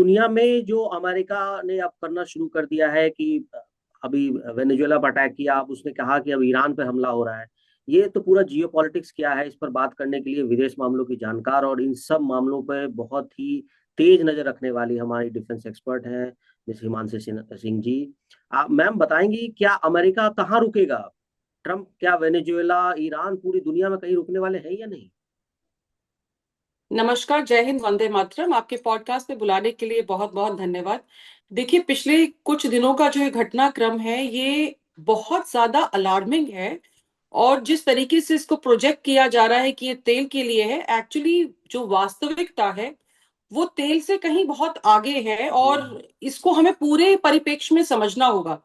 दुनिया में जो अमेरिका ने अब करना शुरू कर दिया है कि अभी वेनेजुएला पर अटैक किया, अब उसने कहा कि अब ईरान पे हमला हो रहा है। ये तो पूरा जियो पॉलिटिक्स क्या है, इस पर बात करने के लिए विदेश मामलों की जानकार और इन सब मामलों पर बहुत ही तेज नजर रखने वाली हमारी डिफेंस एक्सपर्ट हैं मिस हिमांशु सिंह जी। आप मैम बताएंगी क्या अमेरिका कहाँ रुकेगा? ट्रम्प क्या वेनेजुएला, ईरान, पूरी दुनिया में कहीं रुकने वाले हैं या नहीं? नमस्कार, जय हिंद, वंदे मातरम। आपके पॉडकास्ट पे बुलाने के लिए बहुत बहुत धन्यवाद। देखिए, पिछले कुछ दिनों का जो ये घटनाक्रम है ये बहुत ज्यादा अलार्मिंग है। और जिस तरीके से इसको प्रोजेक्ट किया जा रहा है कि ये तेल के लिए है, एक्चुअली जो वास्तविकता है वो तेल से कहीं बहुत आगे है और इसको हमें पूरे परिप्रेक्ष्य में समझना होगा।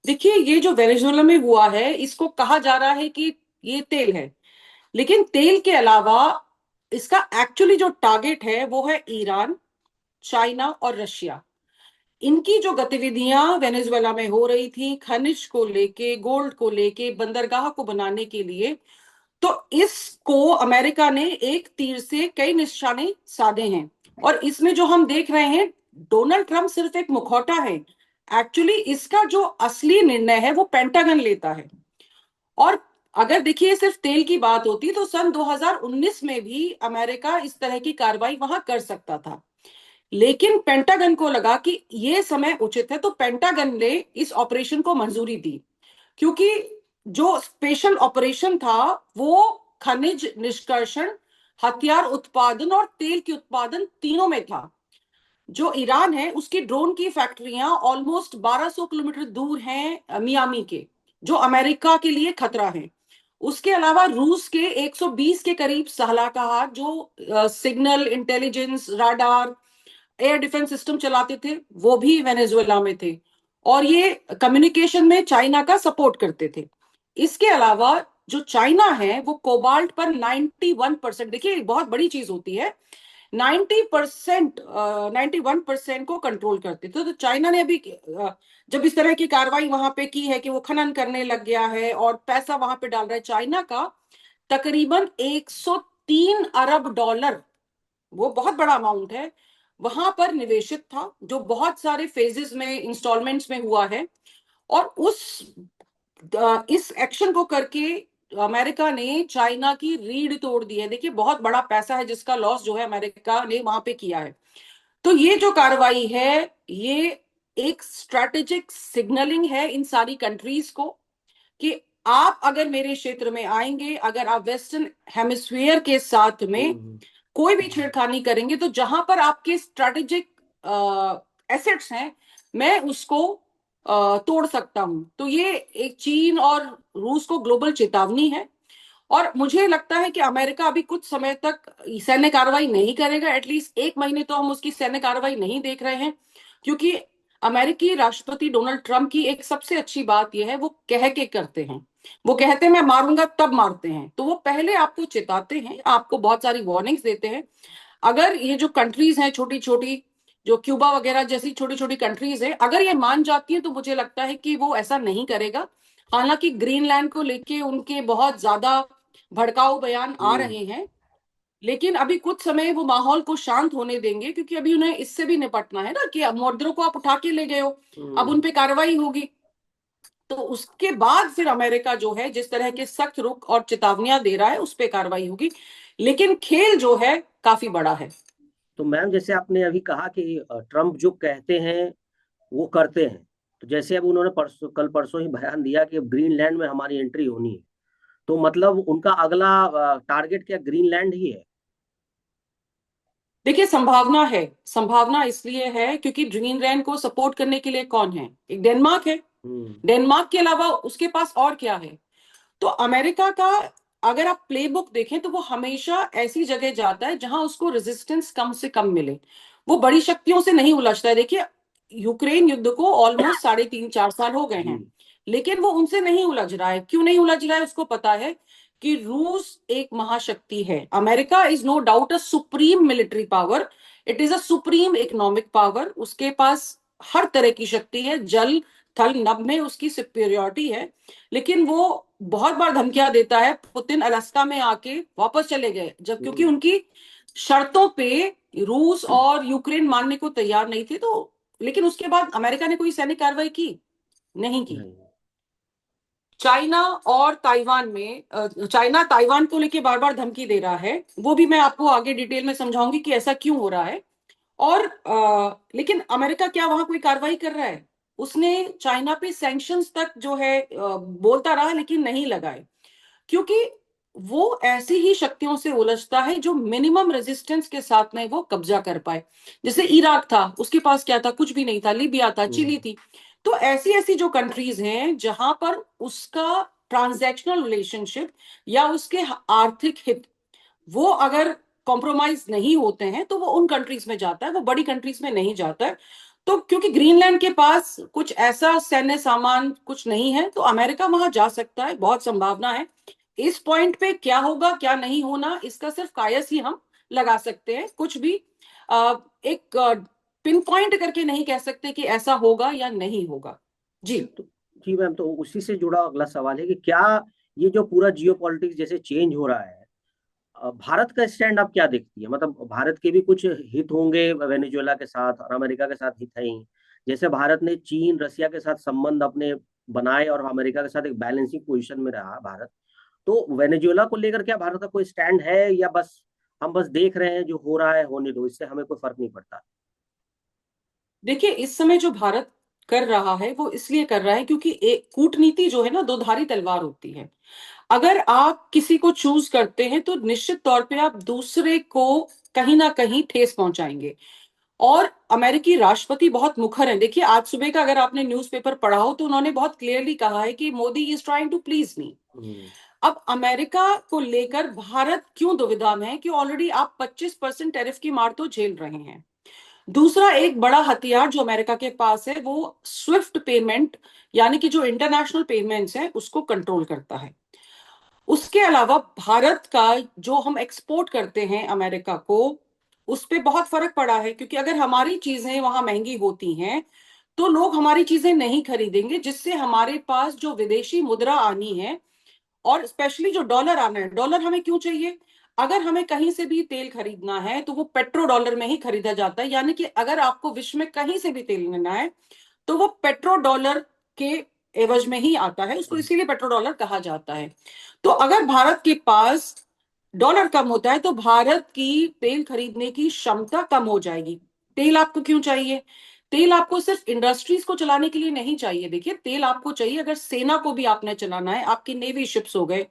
देखिए, ये जो वेनेजुएला में हुआ है इसको कहा जा रहा है कि ये तेल है, लेकिन तेल के अलावा इसका एक्चुअली जो टारगेट है वो है ईरान, चाइना और रशिया। इनकी जो गतिविधियां वेनेजुएला में हो रही थी खनिज को लेके, गोल्ड को लेके, बंदरगाह को बनाने के लिए, तो इसको अमेरिका ने एक तीर से कई निशाने साधे हैं। और इसमें जो हम देख रहे हैं, डोनाल्ड ट्रंप सिर्फ एक मुखौटा है। एक्चुअली इसका जो असली निर्णय है वो पेंटागन लेता है। और अगर देखिए सिर्फ तेल की बात होती तो सन 2019 में भी अमेरिका इस तरह की कार्रवाई वहां कर सकता था, लेकिन पेंटागन को लगा कि ये समय उचित है, तो पेंटागन ने इस ऑपरेशन को मंजूरी दी। क्योंकि जो स्पेशल ऑपरेशन था वो खनिज निष्कर्षण, हथियार उत्पादन और तेल के उत्पादन तीनों में था। जो ईरान है उसकी ड्रोन की फैक्ट्रियां ऑलमोस्ट 1200 किलोमीटर दूर हैं मियामी के, जो अमेरिका के लिए खतरा है। उसके अलावा रूस के 120 के करीब सलाहकार जो signal intelligence, radar, air defence system चलाते थे, वो भी वेनेजुएला में थे। और ये कम्युनिकेशन में चाइना का सपोर्ट करते थे। इसके अलावा जो चाइना है वो कोबाल्ट पर 91%, देखिए बहुत बड़ी चीज होती है, 90%, 91% को कंट्रोल करते थे। तो चाइना ने अभी जब इस तरह की कार्रवाई वहां पे की है कि वो खनन करने लग गया है और पैसा वहां पे डाल रहा है, चाइना का तकरीबन 103 अरब डॉलर, वो बहुत बड़ा अमाउंट है, वहां पर निवेशित था, जो बहुत सारे फेजेस में, इंस्टॉलमेंट्स में हुआ है। और इस एक्शन को करके अमेरिका ने चाइना की रीढ़ तोड़ दी है। देखिए, बहुत बड़ा पैसा है जिसका लॉस जो है अमेरिका ने वहां पे किया है। तो ये जो कार्रवाई है ये एक स्ट्रेटेजिक सिग्नलिंग है इन सारी कंट्रीज को कि आप अगर मेरे क्षेत्र में आएंगे, अगर आप वेस्टर्न हेमिस्फीयर के साथ में कोई भी छेड़खानी करेंगे, तो जहां पर आपके स्ट्रेटेजिक एसेट्स हैं मैं उसको तोड़ सकता हूं। तो ये एक चीन और रूस को ग्लोबल चेतावनी है। और मुझे लगता है कि अमेरिका अभी कुछ समय तक सैन्य कार्रवाई नहीं करेगा, एटलीस्ट एक महीने तो हम उसकी सैन्य कार्रवाई नहीं देख रहे हैं। क्योंकि अमेरिकी राष्ट्रपति डोनाल्ड ट्रंप की एक सबसे अच्छी बात यह है, वो कह के करते हैं। वो कहते हैं मैं मारूंगा तब मारते हैं, तो वो पहले आपको चेताते हैं, आपको बहुत सारी वार्निंग्स देते हैं। अगर ये जो कंट्रीज हैं छोटी छोटी, जो क्यूबा वगैरह जैसी छोटी छोटी कंट्रीज है, अगर ये मान जाती है तो मुझे लगता है कि वो ऐसा नहीं करेगा। हालांकि ग्रीनलैंड को लेके उनके बहुत ज्यादा भड़काऊ बयान आ हम्म। रहे हैं, लेकिन अभी कुछ समय वो माहौल को शांत होने देंगे, क्योंकि अभी उन्हें इससे भी निपटना है ना कि अब मॉर्डरों को आप उठा के ले गए हो, अब उन पे कार्रवाई होगी। तो उसके बाद फिर अमेरिका जो है जिस तरह के सख्त रुख और चेतावनियां दे रहा है उस पर कार्रवाई होगी। लेकिन खेल जो है काफी बड़ा है। तो मैम जैसे आपने अभी कहा कि ट्रम्प जो कहते हैं वो करते हैं, तो जैसे अब उन्होंने कल परसों ही बयान दिया कि अब ग्रीनलैंड में हमारी एंट्री होनी है, तो मतलब उनका अगला टारगेट क्या ग्रीनलैंड ही है? देखिए, संभावना है। संभावना इसलिए है क्योंकि ग्रीनलैंड को सपोर्ट करने के लिए कौन है? एक डेनमार्क है। हम्म। डेनमार्क के अलावा उसके पास और क्या है? तो अमेरिका का अगर आप प्लेबुक देखें तो वो हमेशा ऐसी जगह जाता है जहां उसको रेजिस्टेंस कम से कम मिले। वो बड़ी शक्तियों से नहीं उलझता है। देखिए, यूक्रेन युद्ध को ऑलमोस्ट 3.5-4 साल हो गए जी। हैं, लेकिन वो उनसे नहीं उलझ रहा है। क्यों नहीं उलझ रहा है? उसको पता है कि रूस एक महाशक्ति है। America is no doubt a supreme military power, it is a supreme economic power. उसके पास हर तरह की शक्ति है, जल थल नभ में उसकी सुपीरियोरिटी है। लेकिन वो बहुत बार धमकियां देता है। पुतिन अलास्का में आके वापस चले गए जब, क्योंकि हम्म। उनकी शर्तों पे रूस और यूक्रेन मानने को तैयार नहीं थे। तो लेकिन उसके बाद अमेरिका ने कोई सैनिक कार्रवाई की? नहीं की। नहीं। चाइना और ताइवान में चाइना ताइवान को लेके बार बार धमकी दे रहा है, वो भी मैं आपको आगे डिटेल में समझाऊंगी कि ऐसा क्यों हो रहा है। और लेकिन अमेरिका क्या वहां कोई कार्रवाई कर रहा है? उसने चाइना पे सैंक्शंस तक जो है बोलता रहा, लेकिन नहीं लगाए, क्योंकि वो ऐसी ही शक्तियों से उलझता है जो मिनिमम रेजिस्टेंस के साथ में वो कब्जा कर पाए। जैसे इराक था, उसके पास क्या था? कुछ भी नहीं था। लीबिया था, चिली थी। तो ऐसी ऐसी जो कंट्रीज हैं जहां पर उसका ट्रांजैक्शनल रिलेशनशिप या उसके आर्थिक हित वो अगर कॉम्प्रोमाइज नहीं होते हैं तो वो उन कंट्रीज में जाता है, वो बड़ी कंट्रीज में नहीं जाता है। तो क्योंकि ग्रीनलैंड के पास कुछ ऐसा सैन्य सामान कुछ नहीं है, तो अमेरिका वहां जा सकता है, बहुत संभावना है। इस पॉइंट पे क्या होगा क्या नहीं होना, इसका सिर्फ कायस ही हम लगा सकते हैं। कुछ भी एक पिन पॉइंट करके नहीं कह सकते कि ऐसा होगा या नहीं होगा। जी। तो जी मैम, तो उसी से जुड़ा अगला सवाल है कि क्या ये जो पूरा जियो पॉलिटिक्स जैसे चेंज हो रहा है, भारत का स्टैंड आप क्या देखती है? मतलब भारत के भी कुछ हित होंगे वेनेजुएला के साथ, और अमेरिका के साथ हित है ही। जैसे भारत ने चीन रसिया के साथ संबंध अपने बनाए और अमेरिका के साथ एक बैलेंसिंग पोजीशन में रहा भारत। तो वेनेजुएला को लेकर क्या भारत का कोई स्टैंड है, या बस हम बस देख रहे हैं जो हो रहा है होने दो, इससे हमें कोई फर्क नहीं पड़ता? देखिए, इस समय जो भारत कर रहा है वो इसलिए कर रहा है क्योंकि एक कूटनीति जो है ना, दो धारी तलवार होती है। अगर आप किसी को चूज करते हैं तो निश्चित तौर पे आप दूसरे को कहीं ना कहीं ठेस पहुंचाएंगे। और अमेरिकी राष्ट्रपति बहुत मुखर हैं। देखिए, आज सुबह का अगर आपने न्यूज़पेपर पढ़ा हो तो उन्होंने बहुत क्लियरली कहा है कि Modi is trying to please me. Hmm. अब अमेरिका को लेकर भारत क्यों दुविधा में है कि ऑलरेडी आप 25% टैरिफ की मार तो झेल रहे हैं। दूसरा एक बड़ा हथियार जो अमेरिका के पास है वो स्विफ्ट पेमेंट, यानी कि जो इंटरनेशनल पेमेंट्स हैं उसको कंट्रोल करता है। उसके अलावा भारत का जो हम एक्सपोर्ट करते हैं अमेरिका को, उस पे बहुत फर्क पड़ा है, क्योंकि अगर हमारी चीजें वहां महंगी होती हैं तो लोग हमारी चीजें नहीं खरीदेंगे, जिससे हमारे पास जो विदेशी मुद्रा आनी है और स्पेशली जो डॉलर आना है। डॉलर हमें क्यों चाहिए? अगर हमें कहीं से भी तेल खरीदना है तो वो पेट्रो डॉलर में ही खरीदा जाता है, यानी कि अगर आपको विश्व में कहीं से भी तेल लेना है तो वो पेट्रो डॉलर के एवज में ही आता है, उसको इसीलिए पेट्रो डॉलर कहा जाता है। तो अगर भारत के पास डॉलर कम होता है तो भारत की तेल खरीदने की क्षमता कम हो जाएगी। तेल आपको क्यों चाहिए? तेल आपको सिर्फ इंडस्ट्रीज को चलाने के लिए नहीं चाहिए। देखिए, तेल आपको चाहिए अगर सेना को भी आपने चलाना है, आपकी नेवी शिप्स हो गए,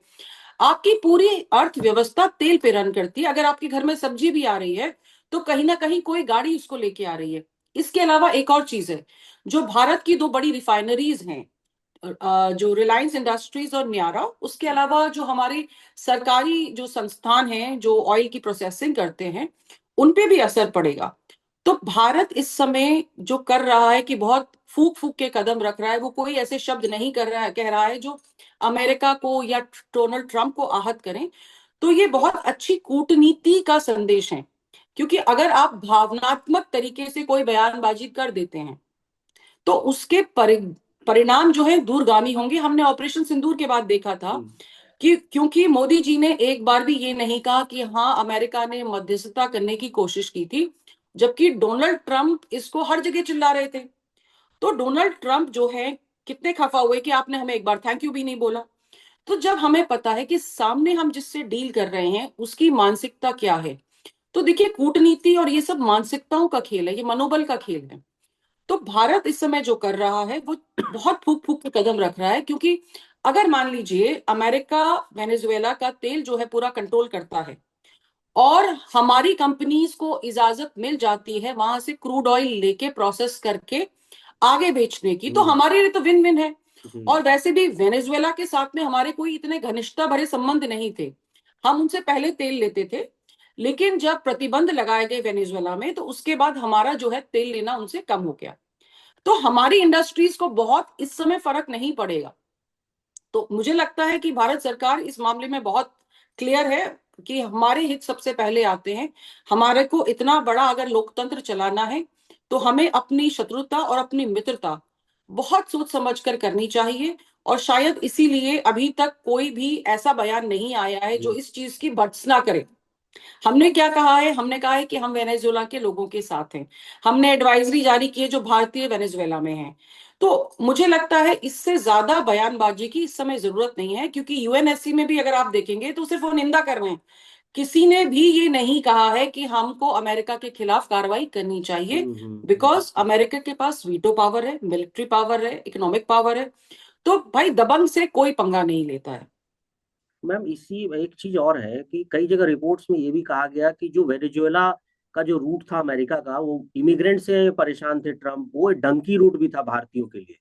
आपकी पूरी अर्थव्यवस्था तेल पे रन करती है। अगर आपके घर में सब्जी भी आ रही है तो कहीं ना कहीं कोई गाड़ी उसको लेके आ रही है। इसके अलावा एक और चीज है, जो भारत की दो बड़ी रिफाइनरीज हैं, जो रिलायंस इंडस्ट्रीज और न्यारा, उसके अलावा जो हमारे सरकारी जो संस्थान हैं जो ऑयल की प्रोसेसिंग करते हैं, उन पे भी असर पड़ेगा। तो भारत इस समय जो कर रहा है कि बहुत फूक फूक के कदम रख रहा है, वो कोई ऐसे शब्द नहीं कर रहा है, कह रहा है जो अमेरिका को या डोनाल्ड ट्रंप को आहत करें। तो ये बहुत अच्छी कूटनीति का संदेश है, क्योंकि अगर आप भावनात्मक तरीके से कोई बयानबाजी कर देते हैं तो उसके परिणाम जो है दूरगामी होंगे। हमने ऑपरेशन सिंदूर के बाद देखा था कि क्योंकि मोदी जी ने एक बार भी ये नहीं कहा कि हाँ अमेरिका ने मध्यस्थता करने की कोशिश की थी, जबकि डोनाल्ड ट्रंप इसको हर जगह चिल्ला रहे थे। तो डोनाल्ड ट्रंप जो है कितने खफा हुए कि आपने हमें एक बार थैंक यू भी नहीं बोला। तो जब हमें पता है कि सामने हम जिससे डील कर रहे हैं उसकी मानसिकता क्या है, तो देखिए, कूटनीति और ये सब मानसिकताओं का खेल है, ये मनोबल का खेल है। तो भारत इस समय जो कर रहा है वो बहुत फूक फूक के कदम रख रहा है, क्योंकि अगर मान लीजिए अमेरिका वेनेजुएला का तेल जो है पूरा कंट्रोल करता है और हमारी कंपनीज को इजाजत मिल जाती है वहां से क्रूड ऑयल लेके प्रोसेस करके आगे बेचने की, तो हम्म। हमारे लिए तो विन विन है। जी। और वैसे भी वेनेजुएला के साथ में हमारे कोई इतने घनिष्ठता भरे संबंध नहीं थे, हम उनसे पहले तेल लेते थे। लेकिन जब प्रतिबंध लगाए गए वेनेजुएला में तो उसके बाद हमारा जो है तेल लेना उनसे कम हो गया। तो हमारी इंडस्ट्रीज को बहुत इस समय फर्क नहीं पड़ेगा। तो मुझे लगता है कि भारत सरकार इस मामले में बहुत क्लियर है कि हमारे हित सबसे पहले आते हैं। हमारे को इतना बड़ा अगर लोकतंत्र चलाना है तो हमें अपनी शत्रुता और अपनी मित्रता बहुत सोच समझ कर करनी चाहिए। और शायद इसीलिए अभी तक कोई भी ऐसा बयान नहीं आया है जो जी। इस चीज की भर्त्सना करे। हमने क्या कहा है? हमने कहा है कि हम वेनेजुएला के लोगों के साथ हैं। हमने एडवाइजरी जारी की है जो भारतीय वेनेजुएला में हैं। तो मुझे लगता है इससे ज्यादा बयानबाजी की इस समय जरूरत नहीं है, क्योंकि यूएनएससी में भी अगर आप देखेंगे तो सिर्फ वो निंदा कर रहे हैं। किसी ने भी ये नहीं कहा है कि हमको अमेरिका के खिलाफ कार्रवाई करनी चाहिए, बिकॉज अमेरिका के पास वीटो पावर है, मिलिट्री पावर है, इकोनॉमिक पावर है। तो भाई दबंग से कोई पंगा नहीं लेता है। मैम इसी एक चीज और है कि कई जगह रिपोर्ट्स में ये भी कहा गया कि जो वेनेजुएला का जो रूट था अमेरिका का, वो इमिग्रेंट से परेशान थे ट्रम्प, वो डंकी रूट भी था भारतीयों के लिए।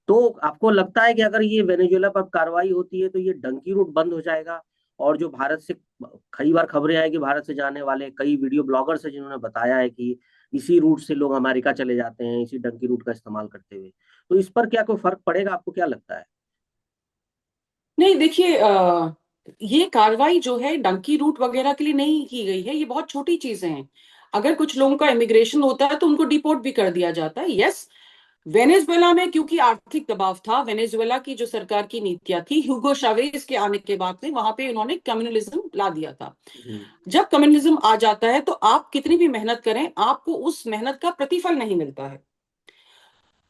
तो आपको लगता है कि अगर ये वेनेजुएला पर कार्रवाई होती है तो ये डंकी रूट बंद हो जाएगा? और जो भारत से कई बार खबरें आई कि भारत से जाने वाले कई वीडियो ब्लॉगर्स हैं जिन्होंने बताया है कि इसी रूट से लोग अमेरिका चले जाते हैं, इसी डंकी रूट का इस्तेमाल करते हुए। तो इस पर क्या कोई फर्क पड़ेगा, आपको क्या लगता है? नहीं, देखिए, ये कार्रवाई जो है डंकी रूट वगैरह के लिए नहीं की गई है। ये बहुत छोटी चीजें हैं। अगर कुछ लोगों का इमिग्रेशन होता है तो उनको डिपोर्ट भी कर दिया जाता है। यस, वेनेजुएला में क्योंकि आर्थिक दबाव था, वेनेजुएला की जो सरकार की नीतियां थी ह्यूगो चावेज के आने के बाद में, वहां पे उन्होंने कम्युनलिज्म ला दिया था। जी। जब कम्युनलिज्म आ जाता है तो आप कितनी भी मेहनत करें, आपको उस मेहनत का प्रतिफल नहीं मिलता है।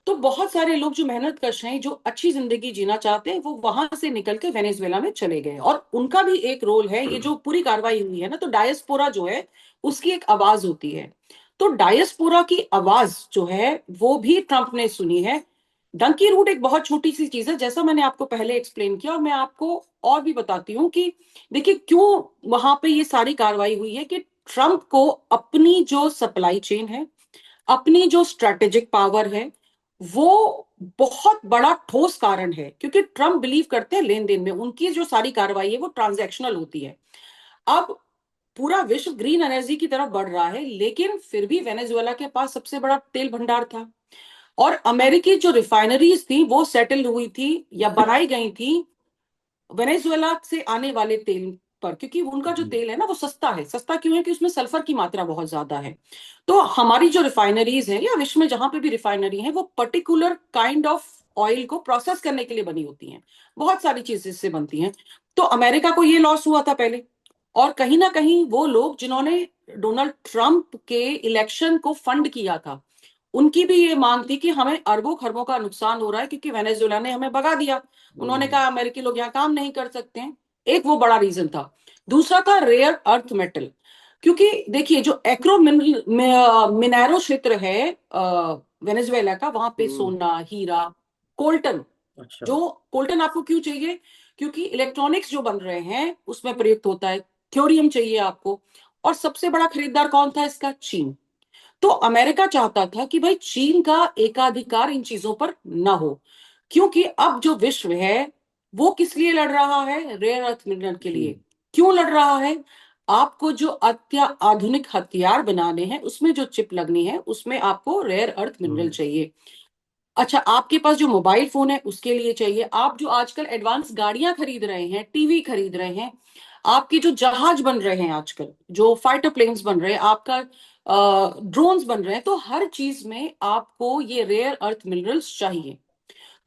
तो बहुत सारे लोग जो मेहनत कश हैं, जो अच्छी जिंदगी जीना चाहते हैं, वो वहां से निकल के वेनेजुएला में चले गए। और उनका भी एक रोल है। ये जो पूरी कार्रवाई हुई है ना, तो डायस्पोरा जो है उसकी एक आवाज होती है। तो डायस्पोरा की आवाज जो है वो भी ट्रंप ने सुनी है। डंकी रूट एक बहुत छोटी सी चीज है, जैसा मैंने आपको पहले एक्सप्लेन किया, और मैं आपको और भी बताती हूँ कि देखिए क्यों वहां पे ये सारी कार्रवाई हुई है। कि ट्रंप को अपनी जो सप्लाई चेन है, अपनी जो स्ट्रेटेजिक पावर है, वो बहुत बड़ा ठोस कारण है। क्योंकि ट्रम्प बिलीव करते हैं लेन देन में, उनकी जो सारी कार्रवाई है वो ट्रांजैक्शनल होती है। अब पूरा विश्व ग्रीन एनर्जी की तरफ बढ़ रहा है, लेकिन फिर भी वेनेजुएला के पास सबसे बड़ा तेल भंडार था। और अमेरिकी जो रिफाइनरीज थी वो सेटल हुई थी या बनाई गई थी वेनेजुएला से आने वाले तेल पर, क्योंकि उनका जो जी। तेल है ना वो सस्ता है। सस्ता क्यों है? कि उसमें सल्फर की मात्रा बहुत ज्यादा है। तो हमारी जो रिफाइनरीज है या विश्व में जहां पे भी रिफाइनरी है, वो पर्टिकुलर काइंड ऑफ ऑयल को प्रोसेस करने के लिए बनी होती हैं। बहुत सारी चीजें इससे बनती हैं। तो अमेरिका को ये लॉस हुआ था पहले। और कहीं ना कहीं वो लोग जिन्होंने डोनाल्ड ट्रंप के इलेक्शन को फंड किया था, उनकी भी ये मांग थी कि हमें अरबों खरबों का नुकसान हो रहा है क्योंकि वेनेजुएला ने हमें भगा दिया। उन्होंने हम्म। कहा अमेरिकी लोग यहाँ काम नहीं कर सकते हैं। एक वो बड़ा रीजन था। दूसरा था रेयर अर्थ मेटल। क्योंकि देखिए जो एक्रो मिनैरो क्षेत्र है वेनेजुएला का, वहां पे हम्म। सोना, हीरा, कोल्टन। अच्छा। जो कोल्टन आपको क्यों चाहिए? क्योंकि इलेक्ट्रॉनिक्स जो बन रहे हैं उसमें प्रयुक्त होता है। थ्योरियम चाहिए आपको। और सबसे बड़ा खरीदार कौन था इसका? चीन। तो अमेरिका चाहता था कि भाई चीन का एकाधिकार इन चीजों पर ना हो। क्योंकि अब जो विश्व है वो किस लिए लड़ रहा है? रेयर अर्थ मिनरल के जी। लिए। क्यों लड़ रहा है? आपको जो अत्याधुनिक हथियार बनाने हैं उसमें जो चिप लगनी है, उसमें आपको रेयर अर्थ मिनरल हम्म। चाहिए। अच्छा, आपके पास जो मोबाइल फोन है उसके लिए चाहिए। आप जो आजकल एडवांस गाड़ियां खरीद रहे हैं, टीवी खरीद रहे हैं, आपके जो जहाज बन रहे हैं आजकल, जो फाइटर प्लेन्स बन रहे हैं, आपका ड्रोन्स बन रहे हैं, तो हर चीज में आपको ये रेयर अर्थ मिनरल्स चाहिए।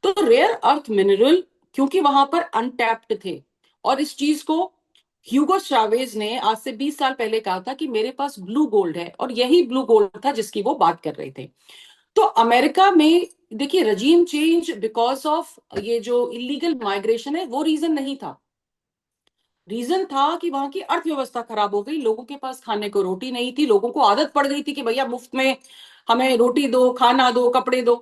तो रेयर अर्थ मिनरल क्योंकि वहां पर अनटैप्ड थे, और इस चीज को ह्यूगो चावेज ने आज से 20 साल पहले कहा था कि मेरे पास ब्लू गोल्ड है, और यही ब्लू गोल्ड था जिसकी वो बात कर रहे थे। तो अमेरिका में देखिए रजीम चेंज बिकॉज ऑफ ये जो इलीगल माइग्रेशन है वो रीजन नहीं था। रीजन था कि वहां की अर्थव्यवस्था खराब हो गई, लोगों के पास खाने को रोटी नहीं थी, लोगों को आदत पड़ गई थी कि भैया मुफ्त में हमें रोटी दो, खाना दो, कपड़े दो।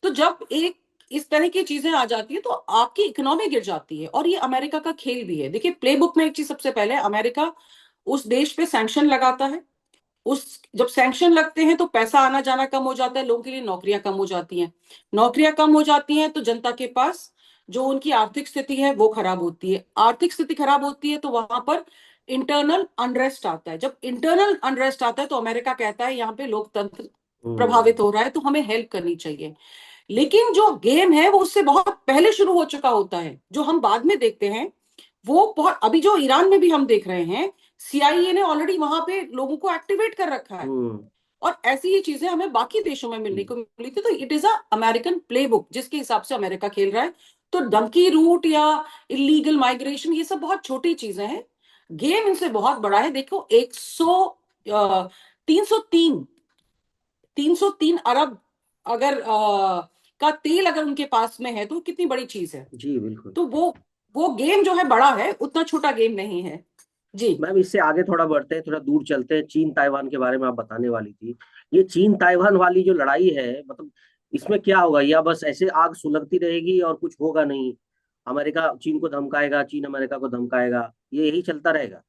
तो जब एक इस तरह की चीजें आ जाती है तो आपकी इकोनॉमी गिर जाती है। और ये अमेरिका का खेल भी है। देखिए प्ले बुक में एक चीज सबसे पहले, अमेरिका उस देश पे सैंक्शन लगाता है। उस जब सैंक्शन लगते हैं तो पैसा आना जाना कम हो जाता है, लोगों के लिए नौकरियां कम हो जाती हैं। नौकरियां कम हो जाती हैं तो जनता के पास जो उनकी आर्थिक स्थिति है वो खराब होती है। आर्थिक स्थिति खराब होती है तो वहां पर इंटरनल अनरेस्ट आता है। जब इंटरनल अनरेस्ट आता है तो अमेरिका कहता है यहाँ पे लोकतंत्र हम्म। प्रभावित हो रहा है, तो हमें हेल्प करनी चाहिए। लेकिन जो गेम है वो उससे बहुत पहले शुरू हो चुका होता है। जो हम बाद में देखते हैं वो बहुत, अभी जो ईरान में भी हम देख रहे हैं, सीआईए ने ऑलरेडी वहां पे लोगों को एक्टिवेट कर रखा है। हम्म। और ऐसी ही चीजें हमें बाकी देशों में मिलने जी। को मिली थी। तो it is a American play book जिसके हिसाब से अमेरिका खेल रहा है। तो डंकी रूट या इलीगल माइग्रेशन ये सब बहुत छोटी चीजें हैं। गेम इनसे बहुत बड़ा है। देखो 303 303 अरब अगर का तेल अगर उनके पास में है तो कितनी बड़ी चीज है। जी बिल्कुल। तो वो गेम जो है बड़ा है, उतना छोटा गेम नहीं है। जी। मैम इससे आगे थोड़ा बढ़ते हैं, थोड़ा दूर चलते हैं, चीन ताइवान के बारे में आप बताने वाली थी। ये चीन ताइवान वाली जो लड़ाई है, मतलब इसमें क्या होगा, या बस ऐसे आग सुलगती रहेगी और कुछ होगा नहीं? अमेरिका चीन को धमकाएगा, चीन अमेरिका को धमकाएगा, ये यही चलता रहेगा?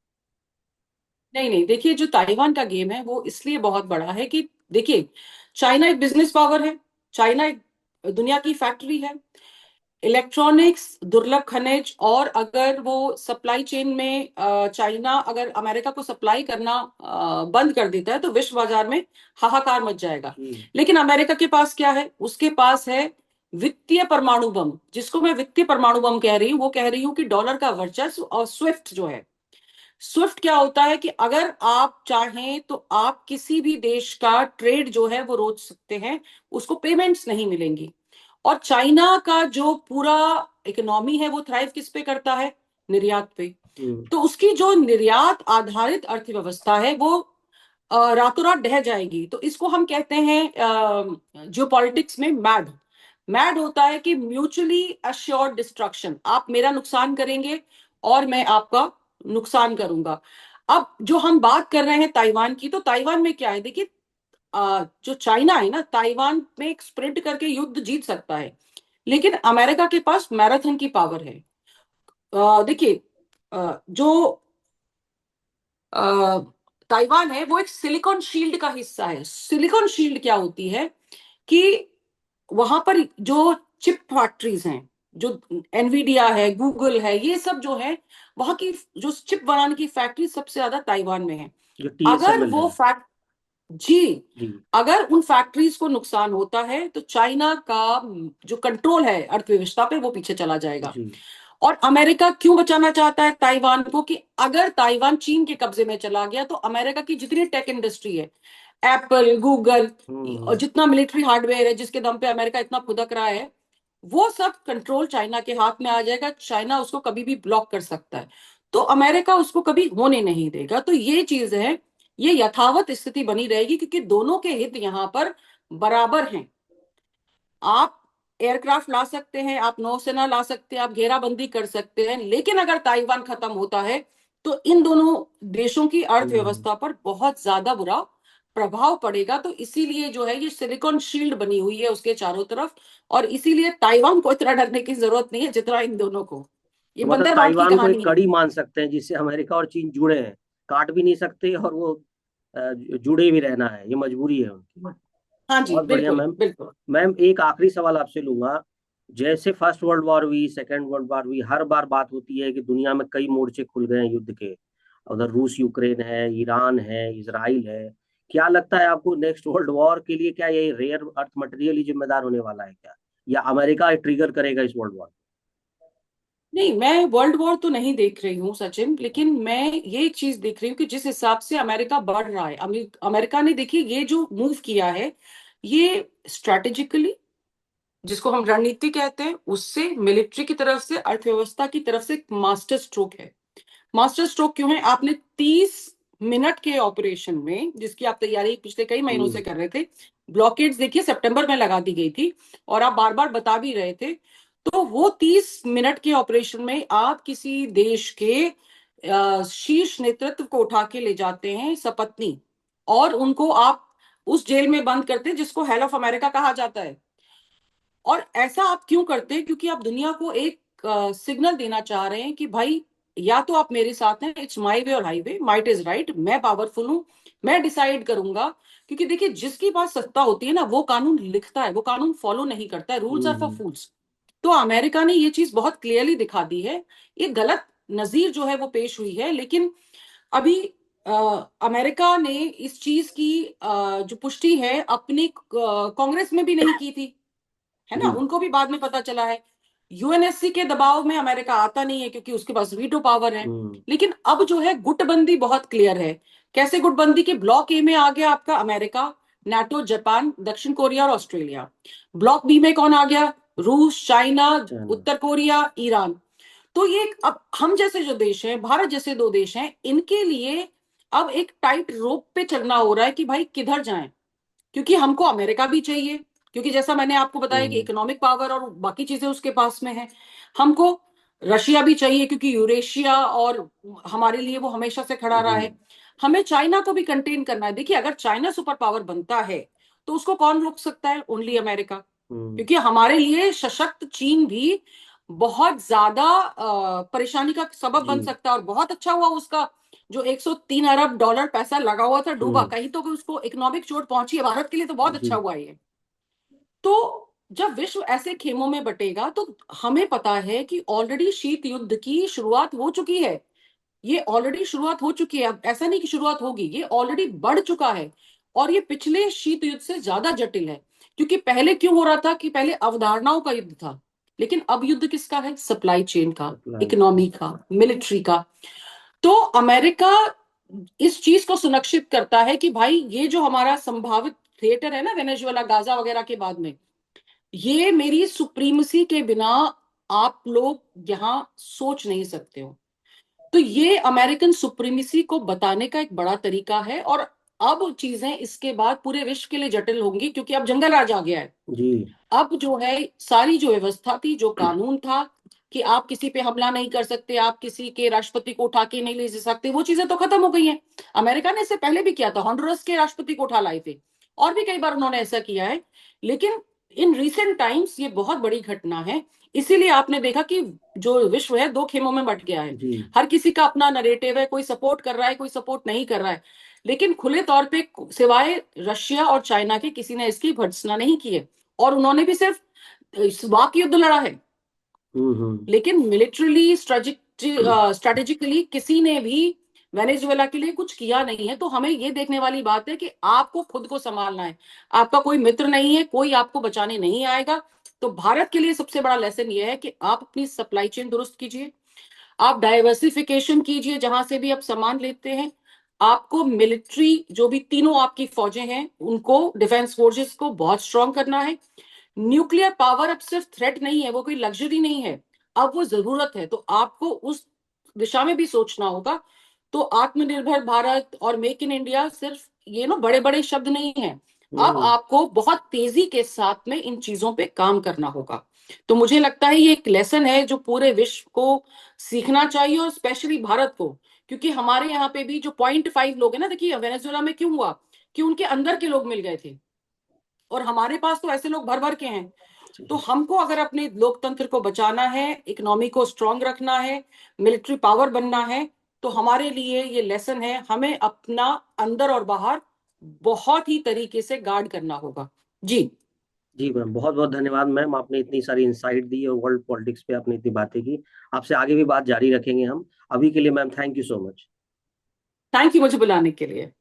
नहीं नहीं, देखिए जो ताइवान का गेम है वो इसलिए बहुत बड़ा है कि देखिए, चाइना एक बिजनेस पावर है। चाइना एक दुनिया की फैक्ट्री है। इलेक्ट्रॉनिक्स, दुर्लभ खनिज, और अगर वो सप्लाई चेन में चाइना अगर अमेरिका को सप्लाई करना बंद कर देता है तो विश्व बाजार में हाहाकार मच जाएगा। जी। लेकिन अमेरिका के पास क्या है? उसके पास है वित्तीय परमाणु बम। जिसको मैं वित्तीय परमाणु बम कह रही हूँ, वो कह रही हूँ कि डॉलर का वर्चस्व और स्विफ्ट जो है। स्विफ्ट क्या होता है कि अगर आप चाहें तो आप किसी भी देश का ट्रेड जो है वो रोक सकते हैं, उसको पेमेंट्स नहीं मिलेंगी। और चाइना का जो पूरा इकोनॉमी है वो थ्राइव किस पे करता है? निर्यात पे। हम्म। तो उसकी जो निर्यात आधारित अर्थव्यवस्था है वो रातों रात ढह जाएगी। तो इसको हम कहते हैं जियो पॉलिटिक्स में मैड। मैड होता है कि म्यूचुअली अश्योर्ड डिस्ट्रक्शन, आप मेरा नुकसान करेंगे और मैं आपका नुकसान करूंगा। अब जो हम बात कर रहे हैं ताइवान की, तो ताइवान में क्या है देखिए, जो चाइना है ना, ताइवान में एक स्प्रिंट करके युद्ध जीत सकता है, लेकिन अमेरिका के पास मैराथन की पावर है। देखिए, जो अ, ताइवान है वो एक सिलिकॉन शील्ड का हिस्सा है। सिलिकॉन शील्ड क्या होती है कि वहां पर जो चिप फैक्ट्रीज हैं, जो एनवीडिया है, गूगल है, ये सब जो है, वहां की जो चिप बनाने की फैक्ट्री सबसे ज्यादा ताइवान में है। जो अगर TSML वो है। फैक्ट जी, जी। अगर उन फैक्ट्रीज को नुकसान होता है तो चाइना का जो कंट्रोल है अर्थव्यवस्था पे वो पीछे चला जाएगा। जी। और अमेरिका क्यों बचाना चाहता है ताइवान को कि अगर ताइवान चीन के कब्जे में चला गया तो अमेरिका की जितनी टेक इंडस्ट्री है, एप्पल, गूगल, और हम्म। जितना मिलिट्री हार्डवेयर है जिसके दम पे अमेरिका इतना खुदक रहा है, वो सब कंट्रोल चाइना के हाथ में आ जाएगा। चाइना उसको कभी भी ब्लॉक कर सकता है, तो अमेरिका उसको कभी होने नहीं देगा। तो ये चीज है, ये यथावत स्थिति बनी रहेगी क्योंकि दोनों के हित यहां पर बराबर हैं। आप एयरक्राफ्ट ला सकते हैं, आप नौसेना ला सकते हैं, आप घेराबंदी कर सकते हैं, लेकिन अगर ताइवान खत्म होता है तो इन दोनों देशों की हम्म। अर्थव्यवस्था पर बहुत ज्यादा बुरा प्रभाव पड़ेगा। तो इसीलिए जो है ये सिलिकॉन शील्ड बनी हुई है उसके चारों तरफ, और इसीलिए ताइवान को इतना डरने की जरूरत नहीं है जितना इन दोनों को। ये तो मतलब बंदरबांट की ताइवान को एक कहानी है। कड़ी मान सकते हैं जिससे अमेरिका और चीन जुड़े हैं, काट भी नहीं सकते, और वो जुड़े भी रहना है, ये मजबूरी है उनकी। हाँ जी, बहुत बढ़िया बिल्कुल मैम। बिल्कुल। मैम एक आखिरी सवाल आपसे लूंगा। जैसे फर्स्ट वर्ल्ड वॉर हुई, सेकेंड वर्ल्ड वॉर हुई, हर बार बात होती है कि दुनिया में कई मोर्चे खुल गए हैं युद्ध के। उधर रूस यूक्रेन है, ईरान है, इसराइल है। क्या लगता है आपको, नेक्स्ट वर्ल्ड वॉर के लिए क्या ये रेयर अर्थ मटेरियल ही जिम्मेदार होने वाला है क्या, या अमेरिका ट्रिगर करेगा इस वर्ल्ड वॉर? नहीं, मैं वर्ल्ड वॉर तो नहीं देख रही हूँ सचिन, लेकिन मैं ये एक चीज देख रही हूँ कि जिस हिसाब से अमेरिका बढ़ रहा है, अमेरिका ने देखिए ये जो मूव किया है, ये स्ट्रैटेजिकली, जिसको हम रणनीति कहते हैं, उससे मिलिट्री की तरफ से, अर्थव्यवस्था की तरफ से एक मास्टर स्ट्रोक है। मास्टर स्ट्रोक क्यों है? आपने 30 मिनट के ऑपरेशन में, जिसकी आप तैयारी पिछले कई महीनों से हम्म। कर रहे थे, ब्लॉकेड्स देखिए सितंबर में लगा दी गई थी और आप बार बार बता भी रहे थे। तो वो 30 मिनट के ऑपरेशन में आप किसी देश के शीर्ष नेतृत्व को उठा के ले जाते हैं सपत्नी, और उनको आप उस जेल में बंद करते हैं जिसको हेल ऑफ अमेरिका कहा जाता है। और ऐसा आप क्यों करते हैं? क्योंकि आप दुनिया को एक सिग्नल देना चाह रहे हैं कि भाई, या तो आप मेरे साथ हैं, इट्स माय वे और हाईवे, माइट इज राइट, मैं पावरफुल हूं, मैं डिसाइड करूंगा। क्योंकि देखिए, जिसकी पास सत्ता होती है ना, वो कानून लिखता है, वो कानून फॉलो नहीं करता है। रूल्स आर फॉर हम्म। फूल्स। तो अमेरिका ने ये चीज बहुत क्लियरली दिखा दी है। ये गलत नजीर जो है वो पेश हुई है, लेकिन अभी अमेरिका ने इस चीज की जो पुष्टि है अपनी कांग्रेस में भी नहीं की थी, है ना, जी। उनको भी बाद में पता चला है। यूएनएससी के दबाव में अमेरिका आता नहीं है क्योंकि उसके पास वीटो पावर है। हम्म। लेकिन अब जो है गुटबंदी बहुत क्लियर है। कैसे गुटबंदी? के ब्लॉक ए में आ गया आपका अमेरिका, नाटो, जापान, दक्षिण कोरिया और ऑस्ट्रेलिया। ब्लॉक बी में कौन आ गया? रूस, चाइना, चाइना। उत्तर कोरिया, ईरान। तो ये अब हम जैसे जो देश हैं, भारत जैसे दो देश हैं, इनके लिए अब एक टाइट रोप पे चलना हो रहा है कि भाई किधर जाएं, क्योंकि हमको अमेरिका भी चाहिए, क्योंकि जैसा मैंने आपको बताया कि इकोनॉमिक पावर और बाकी चीजें उसके पास में है। हमको रशिया भी चाहिए क्योंकि यूरेशिया और हमारे लिए वो हमेशा से खड़ा रहा है। हमें चाइना को भी कंटेन करना है। देखिए, अगर चाइना सुपर पावर बनता है तो उसको कौन रोक सकता है? Only America. क्योंकि हमारे लिए सशक्त चीन भी बहुत ज्यादा परेशानी का सबब बन सकता है। और बहुत अच्छा हुआ उसका जो 103 अरब डॉलर पैसा लगा हुआ था डूबा, कहीं तो उसको इकोनॉमिक चोट पहुंची है। भारत के लिए तो बहुत अच्छा हुआ ये। तो जब विश्व ऐसे खेमों में बटेगा तो हमें पता है कि ऑलरेडी शीत युद्ध की शुरुआत हो चुकी है। ये ऑलरेडी शुरुआत हो चुकी है, अब ऐसा नहीं कि शुरुआत होगी, ये ऑलरेडी बढ़ चुका है। और ये पिछले शीत युद्ध से ज्यादा जटिल है। क्योंकि पहले क्यों हो रहा था कि पहले अवधारणाओं का युद्ध था, लेकिन अब युद्ध किसका है? सप्लाई चेन का, इकोनॉमी का, मिलिट्री का। तो अमेरिका इस चीज को सुनिश्चित करता है कि भाई ये जो हमारा संभावित थिएटर है ना, वेनेजुएला, गाजा वगैरह के बाद में, ये मेरी सुप्रीमसी के बिना आप लोग यहां सोच नहीं सकते हो। तो ये अमेरिकन सुप्रीमेसी को बताने का एक बड़ा तरीका है। और अब चीजें इसके बाद पूरे विश्व के लिए जटिल होंगी, क्योंकि अब जंगल राज आ गया है जी। अब जो है सारी जो व्यवस्था थी, जो कानून था कि आप किसी पे हमला नहीं कर सकते, आप किसी के राष्ट्रपति को उठा के नहीं ले जा सकते, वो चीजें तो खत्म हो गई हैं। अमेरिका ने इससे पहले भी किया था, हॉन्डुरस के राष्ट्रपति को उठा लाए थे, और भी कई बार उन्होंने ऐसा किया है। लेकिन इन रिसेंट टाइम्स ये बहुत बड़ी घटना है। इसीलिए आपने देखा कि जो विश्व है दो खेमों में बट गया है। हर किसी का अपना नरेटिव है, कोई सपोर्ट कर रहा है, कोई सपोर्ट नहीं कर रहा है। लेकिन खुले तौर पे सिवाय रशिया और चाइना के किसी ने इसकी भर्त्सना नहीं की है। और उन्होंने भी सिर्फ वाक युद्ध लड़ा है, लेकिन मिलिट्रीली स्ट्रेटेजिकली किसी ने भी वेनेजुएला के लिए कुछ किया नहीं है। तो हमें ये देखने वाली बात है कि आपको खुद को संभालना है। आपका कोई मित्र नहीं है, कोई आपको बचाने नहीं आएगा। तो भारत के लिए सबसे बड़ा लेसन ये है कि आप अपनी सप्लाई चेन दुरुस्त कीजिए, आप डाइवर्सिफिकेशन कीजिए जहां से भी आप सामान लेते हैं। आपको मिलिट्री जो भी तीनों आपकी फौजें हैं उनको, डिफेंस फोर्सेस को बहुत स्ट्रांग करना है। न्यूक्लियर पावर अब सिर्फ थ्रेट नहीं है, वो कोई लग्जरी नहीं है, अब वो जरूरत है। तो आपको उस दिशा में भी सोचना होगा। तो आत्मनिर्भर भारत और मेक इन इंडिया सिर्फ ये ना बड़े बड़े शब्द नहीं है। अब आपको बहुत तेजी के साथ में इन चीजों पे काम करना होगा। तो मुझे लगता है ये एक लेसन है जो पूरे विश्व को सीखना चाहिए, और स्पेशली भारत को। क्योंकि हमारे यहाँ पे भी जो 0.5 लोग हैं ना, देखिए वेनेजुएला में क्यों हुआ कि उनके अंदर के लोग मिल गए थे, और हमारे पास तो ऐसे लोग भर भर के हैं। तो हमको अगर अपने लोकतंत्र को बचाना है, इकोनॉमी को स्ट्रांग रखना है, मिलिट्री पावर बनना है, तो हमारे लिए ये लेसन है, हमें अपना अंदर और बाहर बहुत ही तरीके से गार्ड करना होगा। जी जी मैम, बहुत बहुत धन्यवाद मैम, आपने इतनी सारी इंसाइट दी और वर्ल्ड पॉलिटिक्स पे आपने इतनी बातें की। आपसे आगे भी बात जारी रखेंगे हम। अभी के लिए ma'am thank you so much. Thank you मुझे बुलाने के लिए।